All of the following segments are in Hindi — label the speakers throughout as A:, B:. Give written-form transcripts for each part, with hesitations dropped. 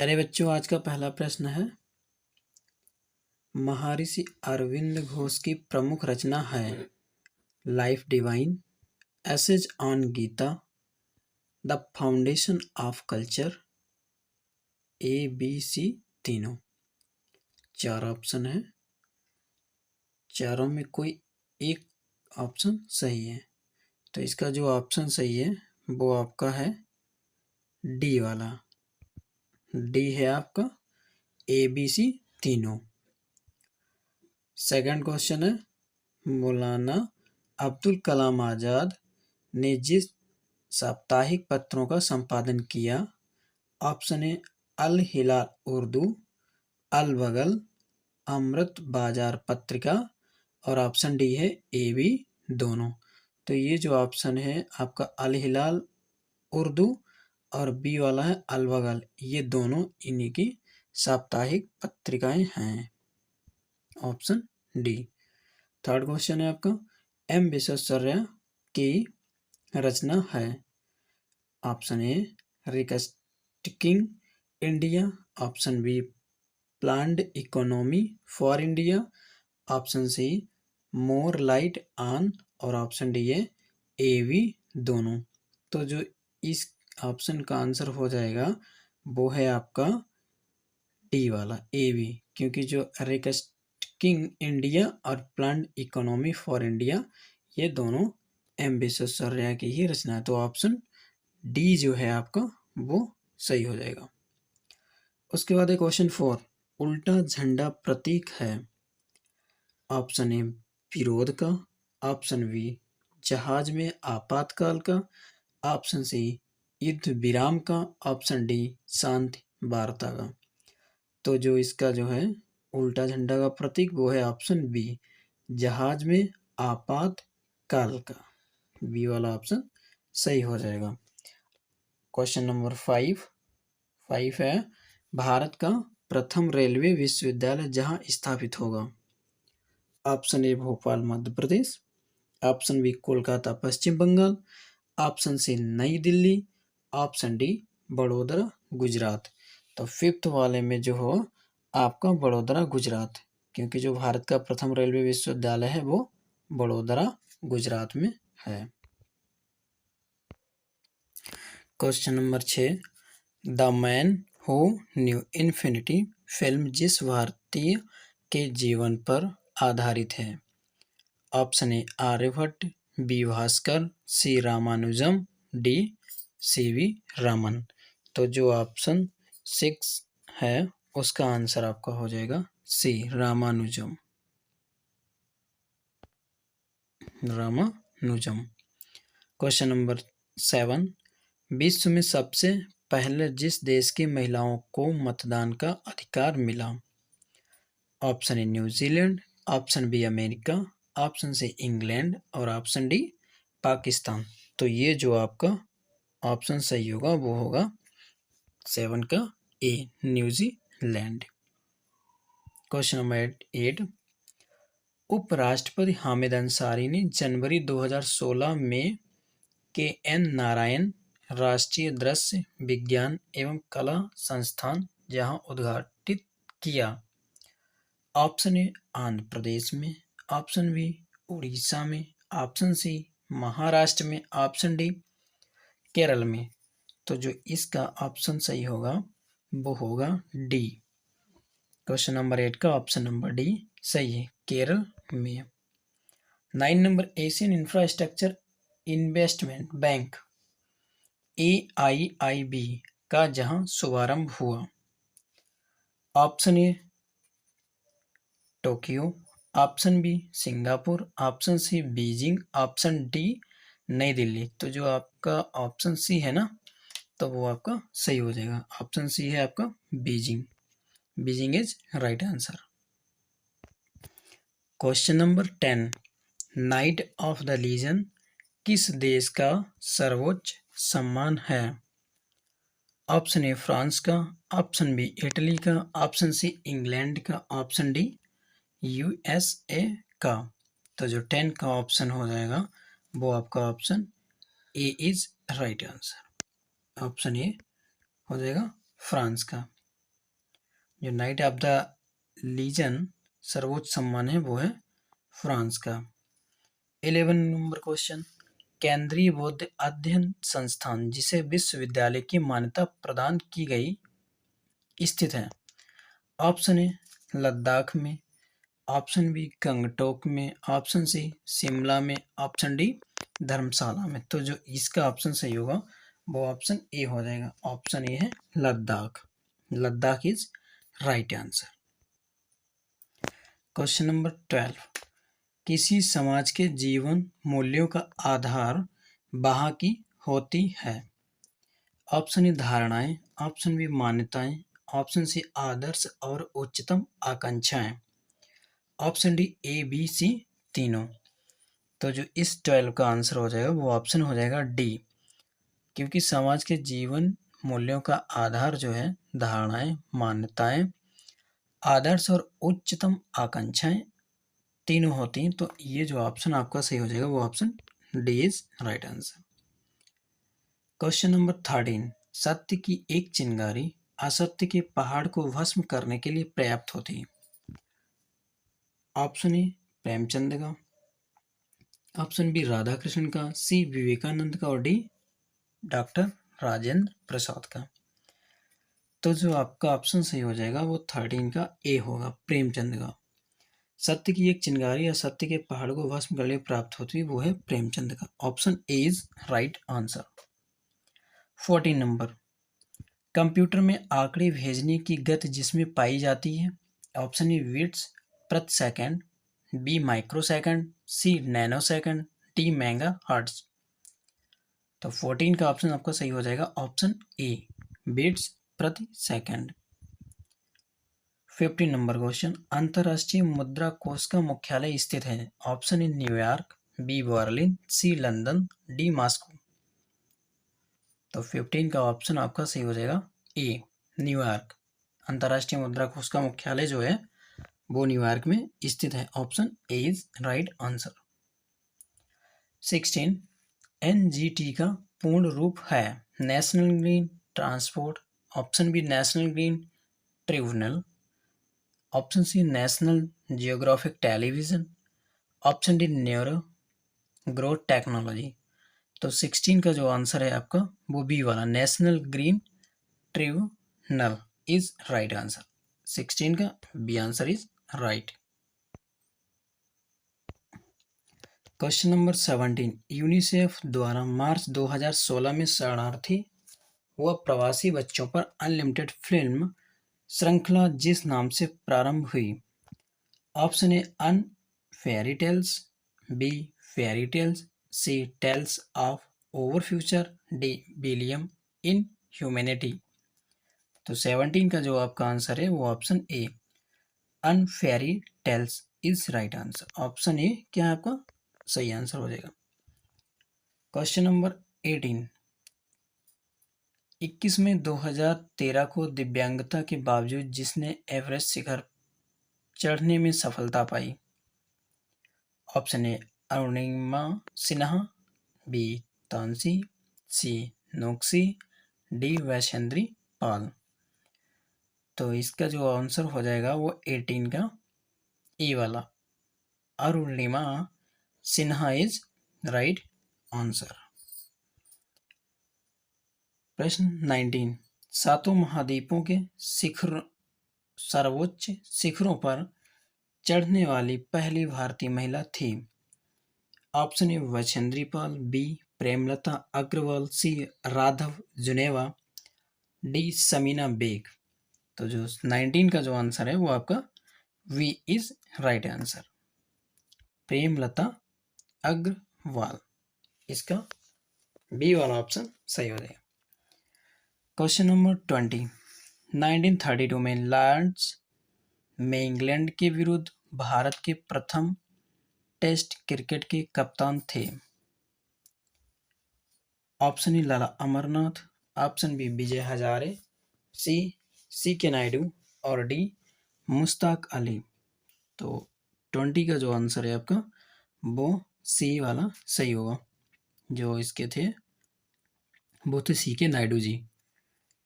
A: अरे बच्चों, आज का पहला प्रश्न है, महर्षि अरविंद घोष की प्रमुख रचना है life divine, essays on Gita, the foundation of culture, A B C तीनों। चार ऑप्शन है, चारों में कोई एक ऑप्शन सही है। तो इसका जो ऑप्शन सही है वो आपका है डी वाला। डी है आपका ए बी सी तीनों। सेकंड क्वेश्चन है, मौलाना अब्दुल कलाम आज़ाद ने जिस साप्ताहिक पत्रों का संपादन किया, ऑप्शन ए अल हिलाल उर्दू, अल बगल, अमृत बाजार पत्रिका और ऑप्शन डी है ए बी दोनों। तो ये जो ऑप्शन है आपका अल हिलाल उर्दू और बी वाला है अल बगल, ये दोनों इन्हीं की साप्ताहिक पत्रिकाएं हैं। Option D. थर्ड क्वेश्चन है आपका, एम विश्वेश्वरैया की रचना है, option A reconstructing India, option B planned economy for India, option C more light on और ऑप्शन डी है ए बी दोनों। तो जो इस ऑप्शन का आंसर हो जाएगा वो है आपका डी वाला ए बी, क्योंकि जो रिकस्टिंग इंडिया और प्लान्ड इकोनॉमी फॉर इंडिया ये दोनों एम विश्वेश्वरैया की ही रचना है। तो ऑप्शन डी जो है आपका वो सही हो जाएगा। उसके बाद है क्वेश्चन 4, उल्टा झंडा प्रतीक है, ऑप्शन ए विरोध का, ऑप्शन बी जहाज में आपातकाल का, ऑप्शन सी युद्ध विराम का, ऑप्शन डी शांति वार्ता का। तो जो इसका जो है उल्टा झंडा का प्रतीक वो है ऑप्शन बी, जहाज में आपातकाल का। बी वाला ऑप्शन सही हो जाएगा। क्वेश्चन नंबर 5 है, भारत का प्रथम रेलवे विश्वविद्यालय जहां स्थापित होगा, option A Bhopal Madhya Pradesh, option B Kolkata Paschim Bangal, option C Nai Delhi, option D Badodara Gujarat. तो फिफ्थ वाले में जो हो आपका बड़ोदरा गुजरात, क्योंकि जो भारत का प्रथम रेलवे विश्वविद्यालय है वो बड़ोदरा गुजरात में है। Question number 6, the man who knew infinity film जिस भारतीय के जीवन पर आधारित है, option A Aryabhatta, B Bhaskar, C Ramanujam, D C V Raman. तो जो ऑप्शन 6 है उसका आंसर आपका हो जाएगा सी रामानुजम। क्वेश्चन नंबर 7, विश्व में सबसे पहले जिस देश की महिलाओं को मतदान का अधिकार मिला, option A New Zealand, option B America, option C England और ऑप्शन डी पाकिस्तान। तो ये जो आपका ऑप्शन सही होगा वो होगा 7 का ए न्यूजीलैंड। क्वेश्चन नंबर 8, उपराष्ट्रपति हामिद अंसारी ने जनवरी 2016 में के एन नारायण राष्ट्रीय दृश्य विज्ञान एवं कला संस्थान जहां उद्घाटित किया, ऑप्शन ए आंध्र प्रदेश में, ऑप्शन बी उड़ीसा में, ऑप्शन सी महाराष्ट्र में, ऑप्शन डी केरल में। तो जो इसका ऑप्शन सही होगा वो होगा डी। क्वेश्चन नंबर 8 का ऑप्शन नंबर डी सही है, केरल में। 9 नंबर, Asian infrastructure investment bank AIIB का जहां शुभारंभ हुआ, option A Tokyo, option B Singapore, option C Beijing, option D Nai Delhi. तो जो आपका ऑप्शन सी है ना, तो वो आपका सही हो जाएगा। ऑप्शन सी है आपका Beijing. Beijing is right answer. Question number 10, knight of the legion किस देश का सर्वोच्च सम्मान है, ऑप्शन ए फ्रांस का, ऑप्शन बी इटली का, ऑप्शन सी इंग्लैंड का, ऑप्शन डी USA का। तो जो 10 का ऑप्शन हो जाएगा वो आपका option A is right answer. Option ए हो जाएगा फ्रांस का। जो नाइट ऑफ द लीजन सर्वोच्च सम्मान है वो है फ्रांस का। 11 नंबर क्वेश्चन, केंद्रीय बौद्ध अध्ययन संस्थान जिसे विश्वविद्यालय की मान्यता प्रदान की गई स्थित है। ऑप्शन ए लद्दाख में, ऑप्शन बी गंगटोक में, ऑप्शन सी शिमला में, ऑप्शन डी धर्मशाला में। तो जो इसका ऑप्शन सही होगा वो ऑप्शन ए हो जाएगा। ऑप्शन ए है Ladakh. Ladakh is right answer. Question number 12, किसी समाज के जीवन मूल्यों का आधार वहाँ की होती है। ऑप्शन ए धारणाएं, ऑप्शन बी मान्यताएं, ऑप्शन सी आदर्श और उच्चतम आकांक्षाएं, option D A B C तीनों। तो जो इस 12 का आंसर हो जाएगा वो ऑप्शन हो जाएगा डी, क्योंकि समाज के जीवन मूल्यों का आधार जो है धारणाएं, मान्यताएं, आदर्श और उच्चतम आकांक्षाएं तीनों होती हैं। तो ये जो ऑप्शन आपका सही हो जाएगा वो option D is right answer. Question number 13, सत्य की एक चिंगारी असत्य के पहाड़ को भस्म करने के लिए पर्याप्त होती है। ऑप्शन ए प्रेमचंद का, ऑप्शन बी राधा कृष्ण का, सी विवेकानंद का और डी डॉक्टर राजेंद्र प्रसाद का। तो जो आपका ऑप्शन सही हो जाएगा वो 13 का ए होगा, प्रेमचंद का। सत्य की एक चिंगारी या सत्य के पहाड़ को भस्म करने प्राप्त होती है वो है प्रेमचंद का। Option A is right answer. 14 number, computer में आंकड़े भेजने की गति जिसमें पाई जाती है। ऑप्शन ए बिट्स प्रति second, B microsecond, C nanosecond, D megahertz. तो 14 का ऑप्शन आपका सही हो जाएगा ऑप्शन ए, बिट्स प्रति सेकंड। 15 नंबर क्वेश्चन, अंतर्राष्ट्रीय मुद्रा कोष का मुख्यालय स्थित है। Option A New York, B Berlin, C London, D Moscow. तो 15 का ऑप्शन आपका सही हो जाएगा ए, न्यूयॉर्क। अंतर्राष्ट्रीय मुद्रा कोष का मुख्यालय जो है वो न्यूयॉर्क में स्थित है। Option A is right answer. 16, NGT का पूर्ण रूप है national green transport, option B national green tribunal, option C national geographic television, option D neuro growth technology. तो 16 का जो आंसर है आपका वो बी वाला national green tribunal is right answer. 16 का B answer is right. Question number 17, UNICEF द्वारा मार्च 2016 में शरणार्थी व प्रवासी बच्चों पर अनलिमिटेड फिल्म श्रृंखला जिस नाम से प्रारंभ हुई। Option A unfairy tales, B fairy tales, C tales of over future, D William in humanity. तो 17 का जो आपका आंसर है वो option A unfairy tales is right answer. Option A क्या है आपका सही आंसर हो जाएगा। क्वेश्चन नंबर 18, 21 मई 2013 को दिव्यांगता के बावजूद जिसने एवरेस्ट शिखर चढ़ने में सफलता पाई। Option A Arunima Sinha, B तानसी, सी नोक्सी, डी वैशेंद्री पाल। तो इसका जो आंसर हो जाएगा वो 18 का ए वाला Arunima Sinha is right answer. प्रश्न 19, सातों महाद्वीपों के सर्वोच्च शिखरों पर चढ़ने वाली पहली भारतीय महिला थी। Option A Bachendri Pal, B Premlata Agarwal, C Raghav जुनेवा, डी समीना बेग। तो जो 19 का जो आंसर है वो आपका B is right answer, Premlata Agarwal. इसका बी वाला ऑप्शन सही हो जाएगा। क्वेश्चन नंबर 20, 1932 में लॉर्ड्स में इंग्लैंड के विरुद्ध भारत के प्रथम टेस्ट क्रिकेट के कप्तान थे। Option A Lala Amarnath, option B Vijay Hazare, C K Nayudu और डी मुश्ताक अली। तो 20 का जो आंसर है आपका वो सी वाला सही होगा। जो इसके थे वो थे सी के नायडू जी।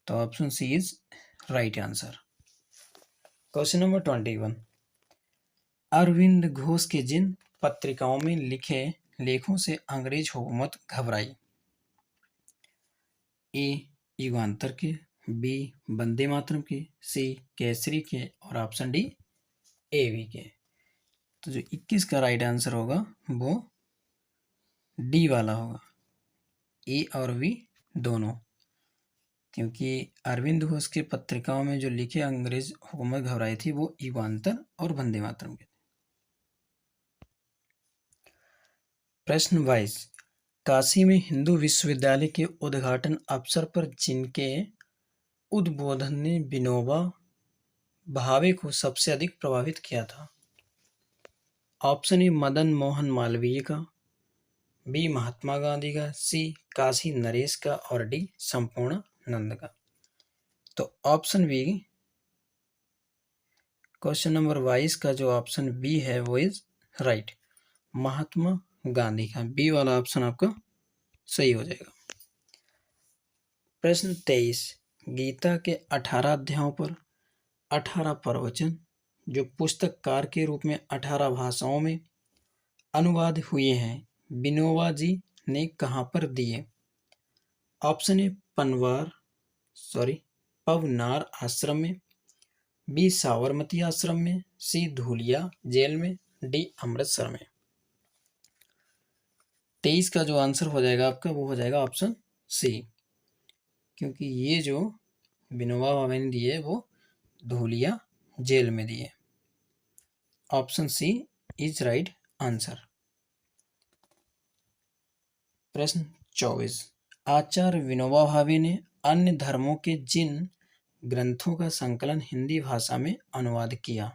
A: तो option C is right answer. Question number 21। Arvind Ghosh के जिन पत्रिकाओं में लिखे लेखों से अंग्रेज हुकूमत घबराई। ए युगांतर के, बी वंदे मातरम के, सी केसरी के और ऑप्शन डी एवी के। तो जो 21 का राइट आंसर होगा वो डी वाला होगा, ए और बी दोनों, क्योंकि अरविंद घोष के पत्रिकाओं में जो लिखे अंग्रेज हुकूमत घबराई थी वो युगांतर और वंदे मातरम के। प्रश्न 22। काशी में हिंदू विश्वविद्यालय के उद्घाटन अवसर पर जिनके उद्बोधन ने विनोबा भावे को सबसे अधिक प्रभावित किया था। ऑप्शन ए मदन मोहन मालवीय का, बी महात्मा गांधी का, सी काशी नरेश का और डी संपूर्णानंद का। तो ऑप्शन बी, क्वेश्चन नंबर 22 का जो ऑप्शन बी है वो इज राइट, महात्मा गांधी का। बी वाला ऑप्शन आपका सही हो जाएगा। प्रश्न 23। गीता के 18 अध्यायों पर 18 प्रवचन जो पुस्तककार के रूप में 18 भाषाओं में अनुवाद हुए हैं, विनोबा जी ने कहाँ पर दिए। ऑप्शन ए पवनार आश्रम में, बी साबरमती आश्रम में, सी धूलिया जेल में, डी अमृतसर में। 23 का जो आंसर हो जाएगा आपका वो हो जाएगा ऑप्शन सी, क्योंकि ये जो विनोबा भावे ने दिए वो धूलिया जेल में दिए। Option C is right answer. प्रश्न 24। आचार्य विनोबा भावे ने अन्य धर्मों के जिन ग्रंथों का संकलन हिंदी भाषा में अनुवाद किया।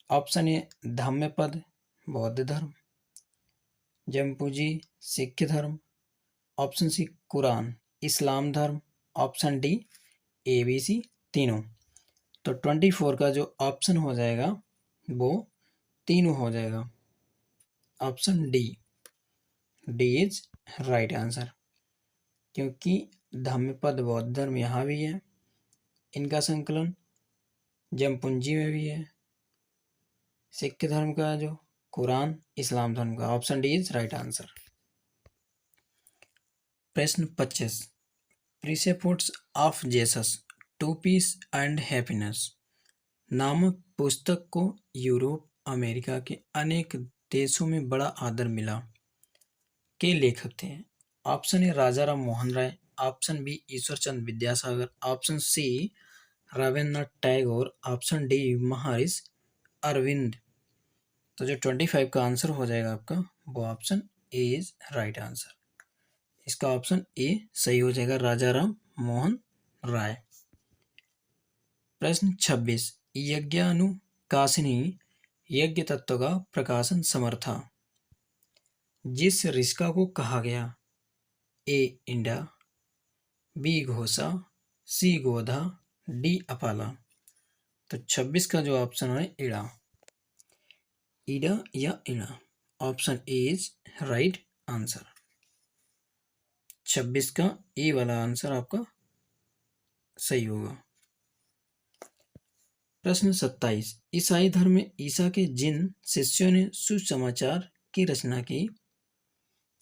A: ऑप्शन ए धम्मपद बौद्ध धर्म, जमपूजी सिख धर्म, ऑप्शन सी कुरान इस्लाम धर्म, ऑप्शन डी ABC तीनों। तो 24 का जो ऑप्शन हो जाएगा वो तीनों हो जाएगा, option D is right answer, क्योंकि धम्मपद बौद्ध धर्म यहाँ भी है, इनका संकलन जमपूंजी में भी है, सिख धर्म का जो कुरान इस्लाम धर्म का। Option D is right answer. प्रश्न 25। Precepts of Jesus to peace and happiness नामक पुस्तक को यूरोप अमेरिका के अनेक देशों में बड़ा आदर मिला के लेखक थे। Option A Raja Ram Mohan Roy, option B Ishwarchand Vidyasagar, option C Rabindranath Tagore, option D Maharshi Arvind. तो जो 25 का आंसर हो जाएगा आपका वो option A is right answer, इसका ऑप्शन ए सही हो जाएगा, राजा राम मोहन राय। प्रश्न 26। यज्ञानुकाशिनी यज्ञ तत्व का प्रकाशन समर्था जिस ऋषिका को कहा गया। ए इंडा, B Ghosha, C Godha, D Apala. तो 26 का जो ऑप्शन है इड़ा, ईडा या Ida. Option A is right answer. 26 का ए वाला आंसर आपका सही होगा। प्रश्न 27। ईसाई धर्म में ईसा के जिन शिष्यों ने सुसमाचार की रचना की।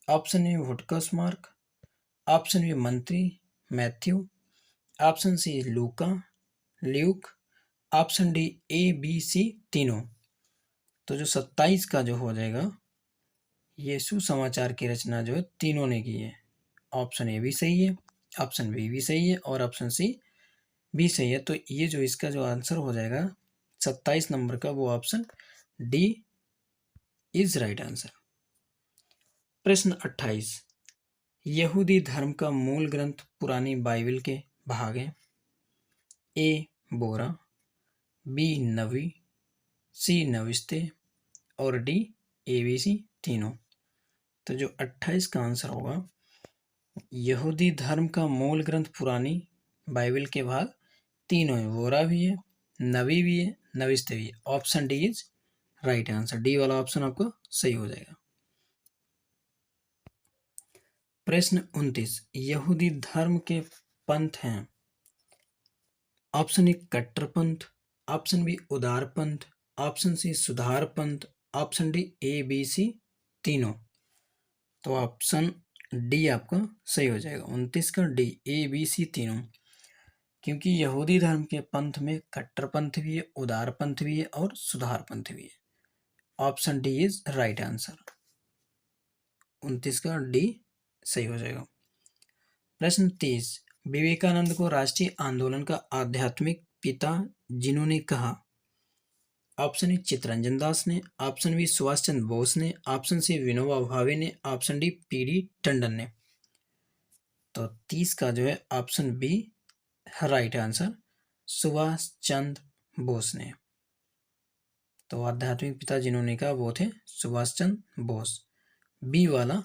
A: ऑप्शन ए वुडकस मार्क, ऑप्शन बी मंत्री Matthew, option C Luke, option D ABC तीनों। तो जो 27 का जो हो जाएगा ये सुसमाचार की रचना जो है तीनों ने की है। ऑप्शन ए भी सही है, ऑप्शन बी भी सही है और ऑप्शन सी भी सही है। तो ये जो इसका जो आंसर हो जाएगा 27 नंबर का वो option D is right answer. प्रश्न 28। यहूदी धर्म का मूल ग्रंथ पुरानी बाइबल के भाग हैं। ए बोरा, बी नबी, सी नविस्ते और डी ABC तीनों। तो जो 28 का आंसर होगा यहूदी धर्म का मूल ग्रंथ पुरानी बाइबल के भाग तीनों है, बोरा भी है, नबी भी है, नविस्ते भी है। Option D is right answer, D वाला ऑप्शन आपको सही हो जाएगा। प्रश्न 29। यहूदी धर्म के पंथ हैं। ऑप्शन ए कट्टरपंथ, ऑप्शन बी उदारपंथ, ऑप्शन सी सुधारपंथ, option D A B C तीनों। तो ऑप्शन डी आपका सही हो जाएगा, 29 का डी, ए बी सी तीनों। क्योंकि यहूदी धर्म के पंथ में कट्टरपंथ भी है, उदारपंथ भी है और सुधारपंथ भी है। Option D is right answer, 29 का डी सही हो जाएगा। प्रश्न 30, विवेकानंद को राष्ट्रीय आंदोलन का आध्यात्मिक पिता जिन्होंने कहा? ऑप्शन ए चित्तरंजन दास ने, ऑप्शन बी सुभाष चंद्र बोस ने, ऑप्शन सी विनोबा भावे ने, ऑप्शन डी पीडी टंडन ने। तो 30 का जो है option B right answer, Subhash Chandra Bose ने। तो आध्यात्मिक पिता जिन्होंने कहा वो थे सुभाष चंद्र बोस। बी वाला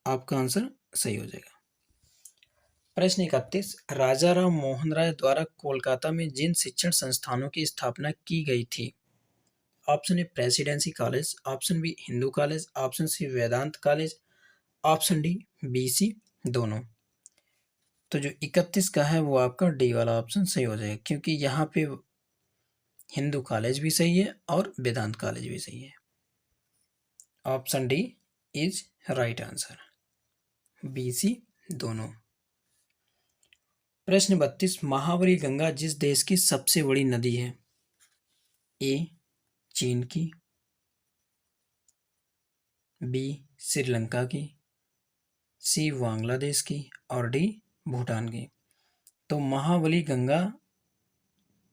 A: आपका आंसर सही हो जाएगा। प्रश्न 31, राजा राम मोहन राय द्वारा कोलकाता में जिन शिक्षण संस्थानों की स्थापना की गई थी? Option A presidency college, option B Hindu college, option C Vedanta college, option D B C दोनों। तो जो 31 का है वो आपका डी वाला ऑप्शन सही हो जाएगा, क्योंकि यहाँ पे हिंदू कॉलेज भी सही है और वेदांत कॉलेज भी सही है। Option D is right answer, BC दोनों। प्रश्न 32, महावरी गंगा जिस देश की सबसे बड़ी नदी है? ए चीन की, बी श्रीलंका की, सी बांग्लादेश की और डी भूटान की। तो महाबली गंगा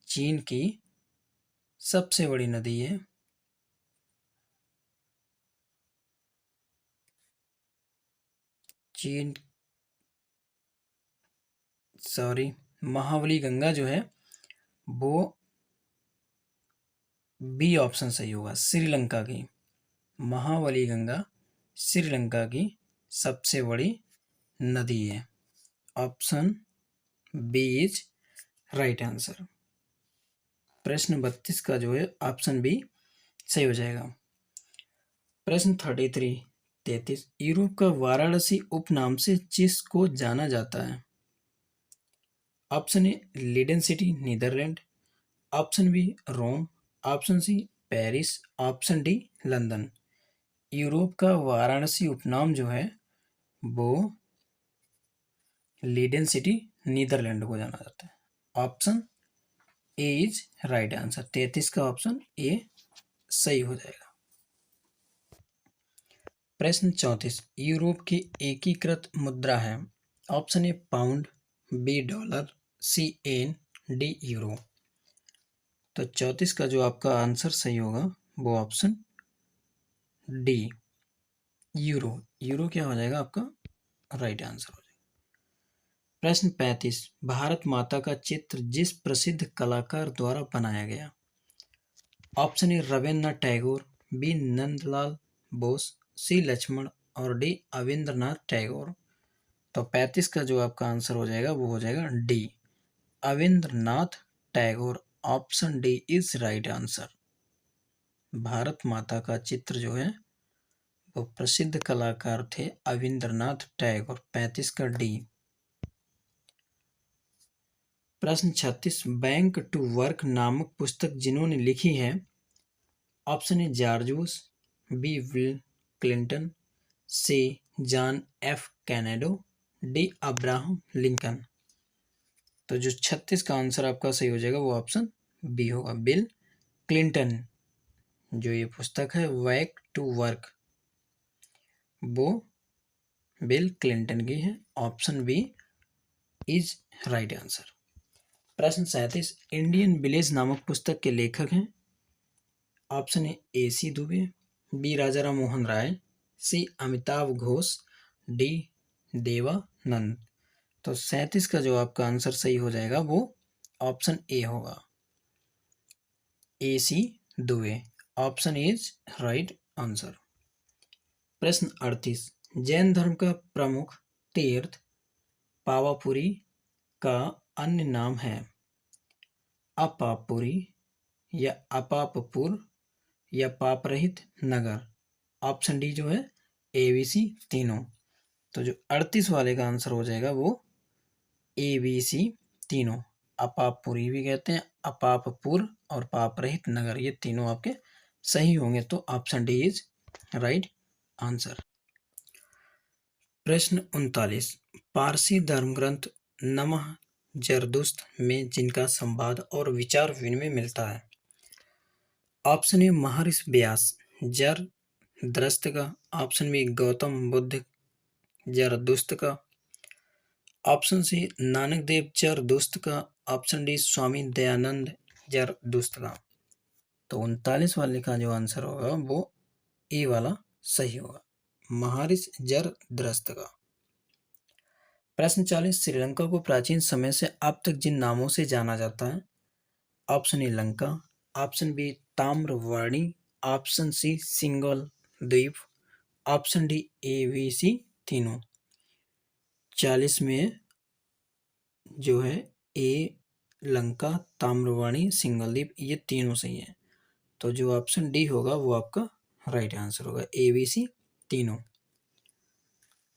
A: चीन की सबसे बड़ी नदी है। महाबली गंगा जो है वो बी ऑप्शन सही होगा, श्रीलंका की। महाबली गंगा श्रीलंका की सबसे बड़ी नदी है। Option B is right answer. प्रश्न 32 का जो है ऑप्शन बी सही हो जाएगा। प्रश्न 33, यूरोप का वाराणसी उपनाम से जिसको जाना जाता है? Option A Leiden city Netherland, option B Rome, option C Paris, option D London. Europe का वाराणसी उपनाम जो है वो लीडन सिटी नीदरलैंड को जाना जाता है। Option A is right answer, 33 का ऑप्शन ए सही हो जाएगा। प्रश्न 34, यूरोप की एकीकृत मुद्रा है? Option A pound, B dollar, C yen, D euro. तो 34 का जो आपका आंसर सही होगा वो ऑप्शन डी यूरो। यूरो क्या हो जाएगा आपका राइट आंसर हो जाएगा। प्रश्न 35, भारत माता का चित्र जिस प्रसिद्ध कलाकार द्वारा बनाया गया? Option A Rabindranath Tagore, B Nandalal Bose, C Laxman और डी अविंद्रनाथ टैगोर। तो 35 का जो आपका आंसर हो जाएगा वो हो जाएगा D Abanindranath Tagore. Option D is right answer. Bharat Mata का चित्र जो है वो प्रसिद्ध कलाकार थे अविंद्रनाथ टैगोर। 35 का डी। प्रश्न 36, बैंक टू वर्क नामक पुस्तक जिन्होंने लिखी है? Option A George Bush, B Bill Clinton, C John F Kennedy, D Abraham Lincoln. तो जो 36 का आंसर आपका सही हो जाएगा वो ऑप्शन बी होगा, बिल क्लिंटन। जो ये पुस्तक है बैक टू वर्क वो बिल क्लिंटन की है। Option B is right answer. प्रश्न 37, इंडियन विलेज नामक पुस्तक के लेखक हैं? Option A C Dube, B Raja Ram Mohan Roy, C Amitabh Ghosh, D Dev Anand. तो 37 का जो आपका आंसर सही हो जाएगा वो ऑप्शन ए होगा, A C Dubey. Option is right answer. प्रश्न 38, जैन धर्म का प्रमुख तीर्थ पावापुरी का अन्य नाम है? अपापुरी या अपापपुर या पापरहित नगर। ऑप्शन डी जो है ए बी सी तीनों। तो जो 38 वाले का आंसर हो जाएगा वो ए बी सी तीनों। अपापपुरी भी कहते हैं, अपापपुर और पाप रहित नगर, ये तीनों आपके सही होंगे। तो option D is right answer. प्रश्न 39, पारसी धर्म ग्रंथ नमः जरदुश्त में जिनका संवाद और विचार विनिमय मिलता है। ऑप्शन ए महर्षि व्यास जरदृष्ट का, ऑप्शन बी गौतम बुद्ध जरदुश्त का, ऑप्शन सी नानक देव जरदुश्त का, ऑप्शन डी स्वामी दयानंद जरदुश्त का। तो 39 वाले का जो आंसर होगा वो ए वाला सही होगा, महर्षि जरदृष्ट का। प्रश्न 40, श्रीलंका को प्राचीन समय से अब तक जिन नामों से जाना जाता है। Option A Lanka, option B Tamravarni, option C Singhal द्वीप, option D A B C तीनों। 40 में जो है ए लंका, ताम्रवर्णी, सिंगल द्वीप, ये तीनों सही है। तो जो ऑप्शन डी होगा वो आपका राइट आंसर होगा, ए बी सी तीनों।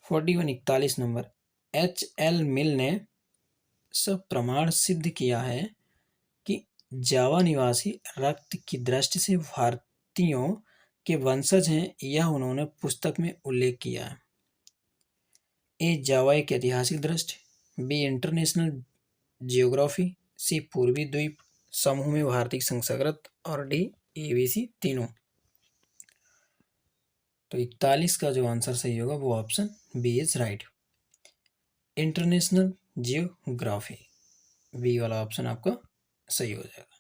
A: 41, 41 नंबर, एच.एल. मिल ने सब प्रमाण सिद्ध किया है कि जावा निवासी रक्त की दृष्टि से भारतीयों के वंशज हैं, यह उन्होंने पुस्तक में उल्लेख किया है। ए जावा एक ऐतिहासिक दृष्टि, बी इंटरनेशनल जियोग्राफी, सी पूर्वी द्वीप समूह में भारतीय संस्कृत, और डी ए बी सी तीनों। तो 41 का जो आंसर सही होगा वो option B is right, international geography, B वाला ऑप्शन आपका सही हो जाएगा।